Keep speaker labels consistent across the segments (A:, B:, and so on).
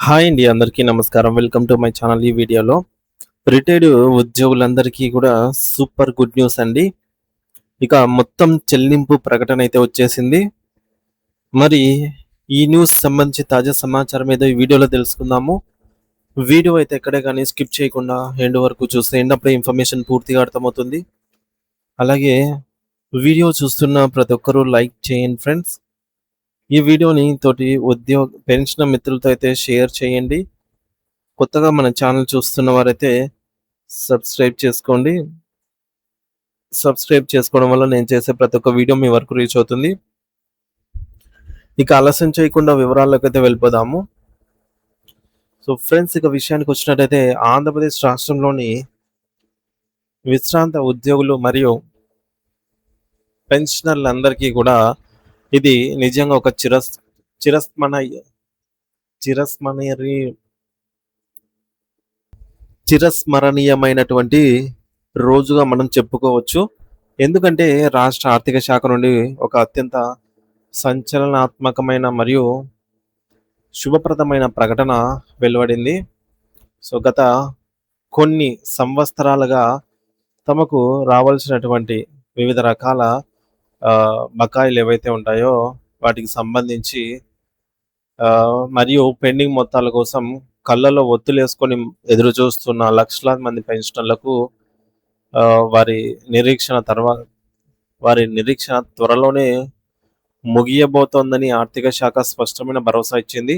A: Hi అండి, అందరికీ నమస్కారం. Welcome to my channel. ఈ వీడియోలో రిటైర్డ్ ఉద్యోగులందరికీ కూడా సూపర్ గుడ్ న్యూస్ అండి. ఇక మొత్తం చెల్లింపు ప్రకటన అయితే వచ్చేసింది. మరి ఈ న్యూస్ సంబంధించి తాజా సమాచారం ఏదో ఈ వీడియోలో తెలుసుకుందాము. వీడియో అయితే ఎక్కడే కానీ స్కిప్ చేయకుండా ఎండ్ వరకు చూసేయండి. అప్పుడే ఇన్ఫర్మేషన్ పూర్తిగా అర్థమవుతుంది. అలాగే వీడియో చూస్తున్న ప్రతి ఒక్కరూ లైక్ చేయండి ఫ్రెండ్స్. ఈ వీడియోని తోటి పెన్షన్ మిత్రులతో అయితే షేర్ చేయండి. కొత్తగా మన ఛానల్ చూస్తున్న వారైతే సబ్స్క్రైబ్ చేసుకోండి. సబ్స్క్రైబ్ చేసుకోవడం వల్ల నేను చేసే ప్రతి ఒక్క వీడియో మీ వరకు రీచ్ అవుతుంది. ఇక ఆలస్యం చేయకుండా వివరాల్లోకి అయితే వెళ్ళిపోదాము. సో ఫ్రెండ్స్, ఇక విషయానికి వచ్చినట్టయితే ఆంధ్రప్రదేశ్ రాష్ట్రంలోని విశ్రాంత ఉద్యోగులు మరియు పెన్షనర్లందరికీ కూడా ఇది నిజంగా ఒక చిరస్మరణీయ చిరస్మరణీయమైనటువంటి రోజుగా మనం చెప్పుకోవచ్చు. ఎందుకంటే రాష్ట్ర ఆర్థిక శాఖ నుండి ఒక అత్యంత సంచలనాత్మకమైన మరియు శుభప్రదమైన ప్రకటన వెలువడింది. సో గత కొన్ని సంవత్సరాలుగా తమకు రావాల్సినటువంటి వివిధ రకాల బకాయిలు ఏవైతే ఉంటాయో వాటికి సంబంధించి మరియు పెండింగ్ మొత్తాల కోసం కళ్ళలో ఒత్తులేసుకొని ఎదురు చూస్తున్న లక్షలాది మంది పెన్షనర్లకు వారి నిరీక్షణ త్వరలోనే ముగియబోతోందని ఆర్థిక శాఖ స్పష్టమైన భరోసా ఇచ్చింది.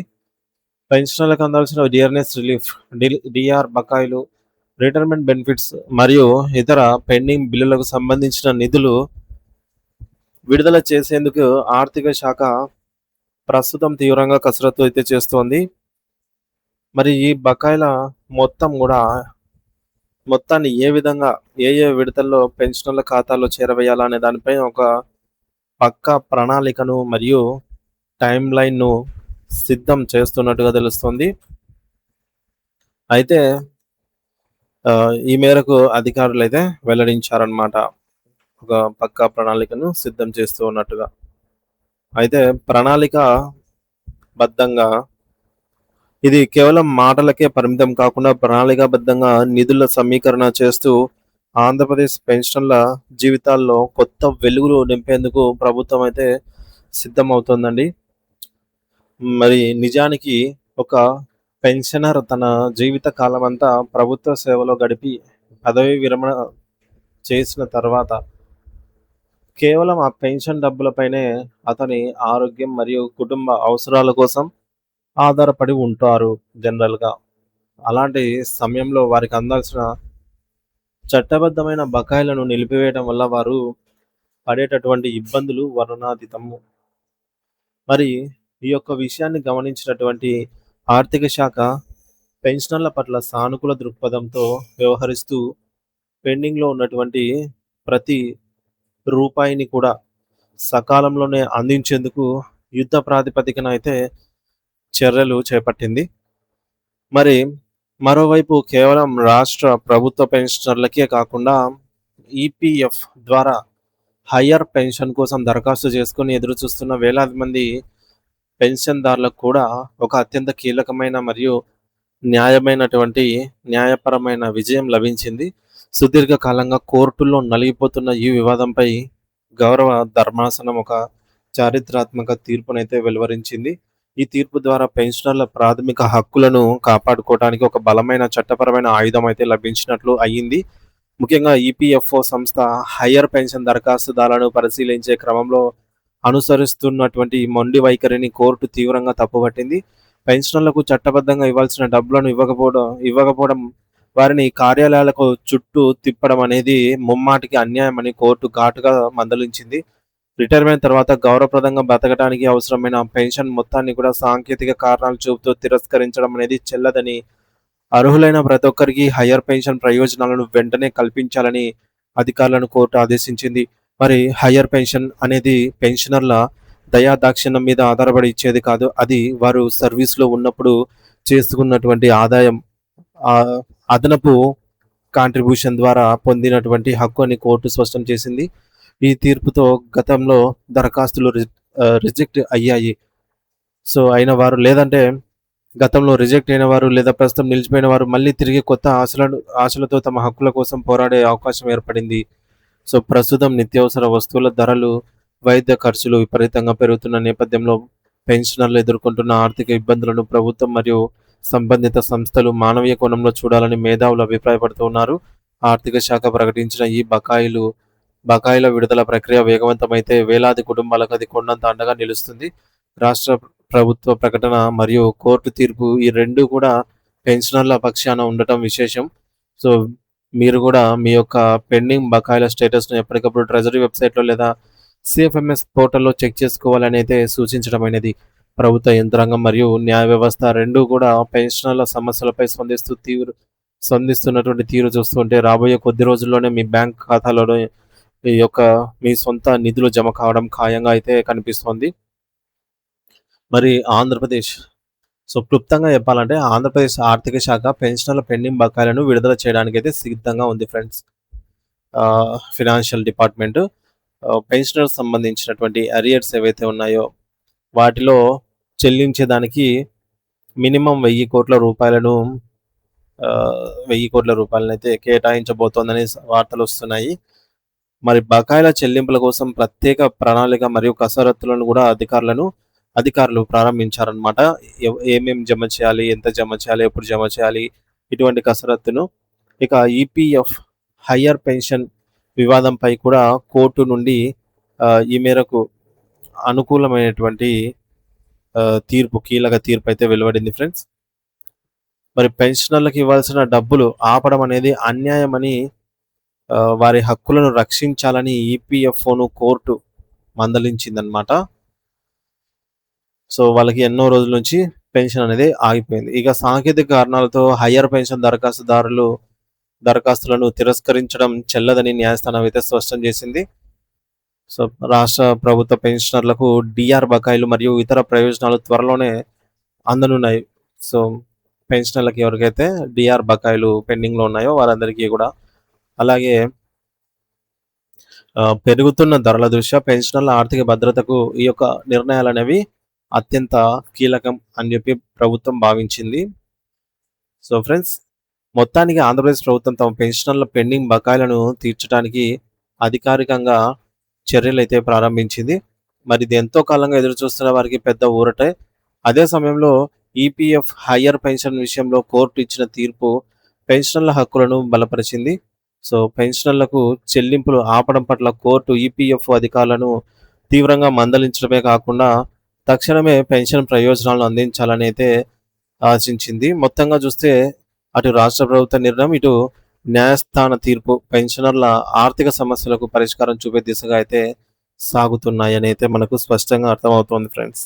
A: పెన్షనర్లకు అందాల్సిన డిఆర్ఎస్ రిలీఫ్, డిఆర్ బకాయిలు, రిటైర్మెంట్ బెనిఫిట్స్ మరియు ఇతర పెండింగ్ బిల్లులకు సంబంధించిన నిధులు విడుదల చేసేందుకు ఆర్థిక శాఖ ప్రస్తుతం తీవ్రంగా కసరత్తు అయితే చేస్తోంది. మరి ఈ బకాయిల మొత్తాన్ని ఏ విధంగా ఏ విడతల్లో పెన్షనర్ల ఖాతాలో చేరవేయాలనే దానిపై ఒక పక్కా ప్రణాళికను మరియు టైం లైన్ను సిద్ధం చేస్తున్నట్టుగా తెలుస్తుంది. అయితే ఈ మేరకు అధికారులు అయితే వెల్లడించారన్నమాట, ఒక పక్కా ప్రణాళికను సిద్ధం చేస్తూ ఉన్నట్టుగా. అయితే ప్రణాళిక బద్ధంగా ఇది కేవలం మాటలకే పరిమితం కాకుండా ప్రణాళికాబద్ధంగా నిధుల సమీకరణ చేస్తూ ఆంధ్రప్రదేశ్ పెన్షన్ల జీవితాల్లో కొత్త వెలుగులు నింపేందుకు ప్రభుత్వం అయితే సిద్ధమవుతోందండి. మరి నిజానికి ఒక పెన్షనర్ తన జీవిత కాలం అంతా ప్రభుత్వ సేవలో గడిపి పదవి విరమణ చేసిన తర్వాత కేవలం ఆ పెన్షన్ డబ్బులపైనే అతని ఆరోగ్యం మరియు కుటుంబ అవసరాల కోసం ఆధారపడి ఉంటారు జనరల్గా. అలాంటి సమయంలో వారికి అందాల్సిన చట్టబద్ధమైన బకాయిలను నిలిపివేయడం వల్ల వారు పడేటటువంటి ఇబ్బందులు వర్ణనాతీతము. మరి ఈ యొక్క విషయాన్ని గమనించినటువంటి ఆర్థిక శాఖ పెన్షనర్ల పట్ల సానుకూల దృక్పథంతో వ్యవహరిస్తూ పెండింగ్లో ఉన్నటువంటి ప్రతి రూపాయిని కూడా సకాలంలోనే అందించేందుకు యుద్ధ ప్రాతిపదికన అయితే చర్యలు చేపట్టింది. మరి మరోవైపు కేవలం రాష్ట్ర ప్రభుత్వ పెన్షనర్లకే కాకుండా ఈపీఎఫ్ ద్వారా హయ్యర్ పెన్షన్ కోసం దరఖాస్తు చేసుకుని ఎదురు చూస్తున్న వేలాది మంది పెన్షన్దారులకు కూడా ఒక అత్యంత కీలకమైన మరియు న్యాయపరమైన విజయం లభించింది. సుదీర్ఘకాలంగా కోర్టుల్లో నలిగిపోతున్న ఈ వివాదంపై గౌరవ ధర్మాసనం ఒక చారిత్రాత్మక తీర్పునైతే వెలువరించింది. ఈ తీర్పు ద్వారా పెన్షనర్ల ప్రాథమిక హక్కులను కాపాడుకోవడానికి ఒక బలమైన చట్టపరమైన ఆయుధం అయితే లభించినట్లు అయ్యింది. ముఖ్యంగా ఈపీఎఫ్ఓ సంస్థ హయ్యర్ పెన్షన్ దరఖాస్తుదారులను పరిశీలించే క్రమంలో అనుసరిస్తున్నటువంటి మొండి వైఖరిని కోర్టు తీవ్రంగా తప్పుపట్టింది. పెన్షనర్లకు చట్టబద్ధంగా ఇవ్వాల్సిన డబ్బులను ఇవ్వకపోవడం, వారిని కార్యాలయాలకు చుట్టూ తిప్పడం అనేది ముమ్మాటికి అన్యాయమని కోర్టు ఘాటుగా మందలించింది. రిటైర్మెంట్ తర్వాత గౌరవప్రదంగా బతకడానికి అవసరమైన పెన్షన్ మొత్తాన్ని కూడా సాంకేతిక కారణాలు చూపుతూ తిరస్కరించడం అనేది చెల్లదని, అర్హులైన ప్రతి ఒక్కరికి హయ్యర్ పెన్షన్ ప్రయోజనాలను వెంటనే కల్పించాలని అధికారులను కోర్టు ఆదేశించింది. మరి హయ్యర్ పెన్షన్ అనేది పెన్షనర్ల దయాదాక్షిణ్యం మీద ఆధారపడి ఇచ్చేది కాదు. అది వారు సర్వీస్లో ఉన్నప్పుడు చేసుకున్నటువంటి ఆదాయం, అదనపు కాంట్రిబ్యూషన్ ద్వారా పొందినటువంటి హక్కు అని కోర్టు స్పష్టం చేసింది. ఈ తీర్పుతో గతంలో దరఖాస్తులు రిజెక్ట్ అయ్యాయి. సో అయిన వారు లేదంటే గతంలో రిజెక్ట్ అయిన వారు లేదా ప్రస్తుతం నిలిచిపోయిన వారు మళ్ళీ తిరిగి కొత్త ఆశలతో తమ హక్కుల కోసం పోరాడే అవకాశం ఏర్పడింది. సో, ప్రస్తుతం నిత్యావసర వస్తువుల ధరలు, వైద్య ఖర్చులు విపరీతంగా పెరుగుతున్న నేపథ్యంలో పెన్షనర్లు ఎదుర్కొంటున్న ఆర్థిక ఇబ్బందులను ప్రభుత్వం మరియు సంబంధిత సంస్థలు మానవీయ కోణంలో చూడాలని మేధావులు అభిప్రాయపడుతూ ఉన్నారు. ఆర్థిక శాఖ ప్రకటించిన ఈ బకాయిల విడుదల ప్రక్రియ వేగవంతమైతే వేలాది కుటుంబాలకు అది కొండంత అండగా నిలుస్తుంది. రాష్ట్ర ప్రభుత్వ ప్రకటన మరియు కోర్టు తీర్పు ఈ 2 కూడా పెన్షనర్ల పక్షాన ఉండటం విశేషం. సో, మీరు కూడా మీ యొక్క పెండింగ్ బకాయిల స్టేటస్‌ను ఎప్పటికప్పుడు ట్రెజరీ వెబ్‌సైట్‌లో లేదా సీఎఫ్ఎంఎస్ పోర్టల్‌లో చెక్ చేసుకోవాలని అయితే సూచించడమైనది. ప్రభుత్వ యంత్రాంగం మరియు న్యాయ వ్యవస్థ 2 కూడా పెన్షనర్ల సమస్యలపై స్పందిస్తున్నటువంటి తీరు చూస్తుంటే రాబోయే కొద్ది రోజుల్లోనే మీ బ్యాంక్ ఖాతాలోనే ఈ యొక్క మీ సొంత నిధులు జమ కావడం ఖాయంగా అయితే కనిపిస్తోంది. మరి ఆంధ్రప్రదేశ్ క్లుప్తంగా చెప్పాలంటే ఆంధ్రప్రదేశ్ ఆర్థిక శాఖ పెన్షనర్ల పెండింగ్ బకాయిలను విడుదల చేయడానికైతే సిద్ధంగా ఉంది ఫ్రెండ్స్. ఫినాన్షియల్ డిపార్ట్‌మెంట్ పెన్షనర్స్ సంబంధించినటువంటి అరియర్స్ ఏవైతే ఉన్నాయో వాటిలో చెల్లించేదానికి మినిమమ్ 1000 కోట్ల రూపాయలనైతే కేటాయించబోతోందని వార్తలొస్తున్నాయి. మరి బకాయిల చెల్లింపుల కోసం ప్రత్యేక ప్రణాళిక మరియు కసరత్తులను కూడా అధికారులు ప్రారంభించారనమాట. ఏమేం జమ చేయాలి? ఎంత జమ చేయాలి? ఎప్పుడు జమ చేయాలి? ఇటువంటి కసరత్తును. ఇక ఈపీఎఫ్ హయ్యర్ పెన్షన్ వివాదంపై కూడా కోర్టు నుండి ఈ మేరకు అనుకూలమైనటువంటి కీలక తీర్పు అయితే వెలువడింది ఫ్రెండ్స్. మరి పెన్షనర్లకు ఇవ్వాల్సిన డబ్బులు ఆపడం అనేది అన్యాయమని వారి హక్కులను రక్షించాలని ఈపీఎఫ్ఓను కోర్టు మందలించిందనమాట. సో, వాళ్ళకి ఎన్నో రోజుల నుంచి పెన్షన్ అనేది ఆగిపోయింది. ఇక సాంకేతిక కారణాలతో హయ్యర్ పెన్షన్ దరఖాస్తులను తిరస్కరించడం చెల్లదని న్యాయస్థానం అయితే స్పష్టం చేసింది. సో, రాష్ట్ర ప్రభుత్వ పెన్షనర్లకు డీఆర్ బకాయిలు మరియు ఇతర ప్రయోజనాలు త్వరలోనే అందనున్నాయి. సో, పెన్షనర్లకి ఎవరికైతే డీఆర్ బకాయిలు పెండింగ్‌లో ఉన్నాయో వారందరికీ కూడా. అలాగే పెరుగుతున్న ధరల దృష్ట్యా పెన్షనర్ల ఆర్థిక భద్రతకు ఈ యొక్క నిర్ణయాలనేవి అత్యంత కీలకం అని చెప్పి ప్రభుత్వం భావించింది. సో, ఫ్రెండ్స్, మొత్తానికి ఆంధ్రప్రదేశ్ ప్రభుత్వం తమ పెన్షనర్ల పెండింగ్ బకాయిలను తీర్చడానికి అధికారికంగా చర్యలైతే ప్రారంభించింది. మరి ఇది ఎంతో కాలంగా ఎదురుచూస్తున్న వారికి పెద్ద ఊరటే. అదే సమయంలో ఈపీఎఫ్ హయ్యర్ పెన్షన్ విషయంలో కోర్టు ఇచ్చిన తీర్పు పెన్షనర్ల హక్కులను బలపరిచింది. సో, పెన్షనర్లకు చెల్లింపులు ఆపడం పట్ల కోర్టు ఈపీఎఫ్ అధికారులను తీవ్రంగా మందలించడమే కాకుండా తక్షణమే పెన్షన్ ప్రయోజనాలను అందించాలని అయితే ఆశించింది. మొత్తంగా చూస్తే అటు రాష్ట్ర ప్రభుత్వ నిర్ణయం, ఇటు న్యాయస్థాన తీర్పు పెన్షనర్ల ఆర్థిక సమస్యలకు పరిష్కారం చూపే దిశగా అయితే సాగుతున్నాయని అయితే మనకు స్పష్టంగా అర్థమవుతోంది ఫ్రెండ్స్.